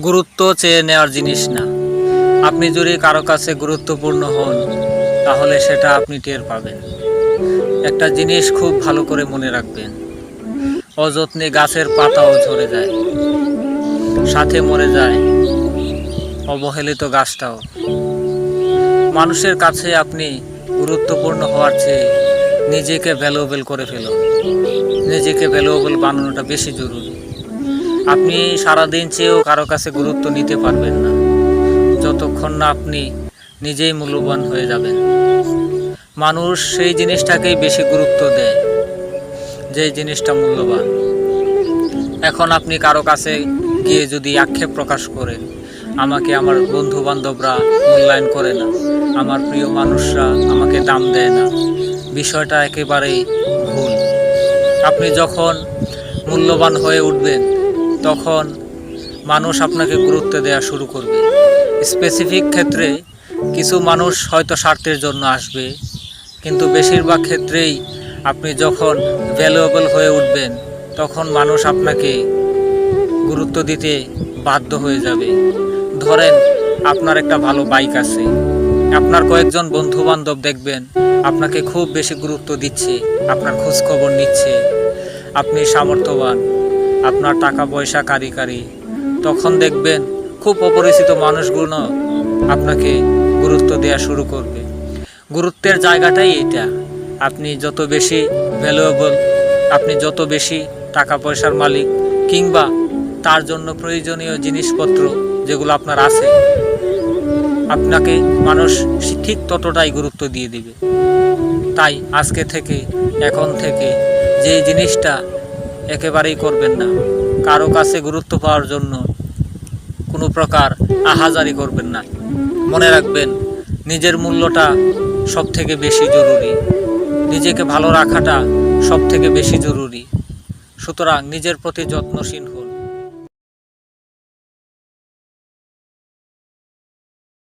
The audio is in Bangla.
গুরুত্ব চেয়ে নেওয়ার জিনিস না। আপনি যদি কারো কাছে গুরুত্বপূর্ণ হন তাহলে সেটা আপনি টের পাবেন। একটা জিনিস খুব ভালো করে মনে রাখবেন, অযত্নে গাছের পাতাও ঝরে যায়, সাথে মরে যায় অবহেলিত গাছটাও। মানুষের কাছে আপনি গুরুত্বপূর্ণ হওয়ার চেয়ে নিজেকে ভ্যালুয়েবল করে ফেলুন। নিজেকে ভ্যালুয়েবল বানানোটা বেশি জরুরি। আপনি সারাদিন চেয়েও কারো কাছে গুরুত্ব নিতে পারবেন না যতক্ষণ না আপনি নিজেই মূল্যবান হয়ে যাবেন। মানুষ সেই জিনিসটাকেই বেশি গুরুত্ব দেয় যেই জিনিসটা মূল্যবান। এখন আপনি কারো কাছে গিয়ে যদি আক্ষেপ প্রকাশ করেন, আমাকে আমার বন্ধু বান্ধবরা মূল্যায়ন করে না, আমার প্রিয় মানুষরা আমাকে দাম দেয় না, বিষয়টা একেবারেই ভুল। আপনি যখন মূল্যবান হয়ে উঠবেন তখন মানুষ আপনাকে গুরুত্ব দেওয়া শুরু করবে। স্পেসিফিক ক্ষেত্রে কিছু মানুষ হয়তো স্বার্থের জন্য আসবে, কিন্তু বেশিরভাগ ক্ষেত্রেই আপনি যখন ভ্যালুয়েবল হয়ে উঠবেন তখন মানুষ আপনাকে গুরুত্ব দিতে বাধ্য হয়ে যাবে। ধরেন আপনার একটা ভালো বাইক আছে, আপনার কয়েকজন বন্ধু বান্ধব দেখবেন আপনাকে খুব বেশি গুরুত্ব দিচ্ছে, আপনার খোঁজ খবর নিচ্ছে, আপনি সামর্থ্যবান, আপনার টাকা পয়সা কারি, তখন দেখবেন খুব অপরিচিত মানুষগুলো আপনাকে গুরুত্ব দেওয়া শুরু করবে। গুরুত্বের জায়গাটাই এটা। আপনি যত বেশি ভ্যালুয়েবল, আপনি যত বেশি টাকা পয়সার মালিক কিংবা তার জন্য প্রয়োজনীয় জিনিসপত্র যেগুলো আপনার আছে, আপনাকে মানুষ ঠিক ততটাই গুরুত্ব দিয়ে দিবে। তাই আজকে থেকে, এখন থেকে যে জিনিসটা একেবারেই করবেন না, কারো কাছে গুরুত্ব পাওয়ার জন্য কোনো প্রকার আহাজারি করবেন না। মনে রাখবেন, নিজের মূল্যটা সব থেকে বেশি জরুরি, নিজেকে ভালো রাখাটা সব থেকে বেশি জরুরি। সুতরাং নিজের প্রতি যত্নশীল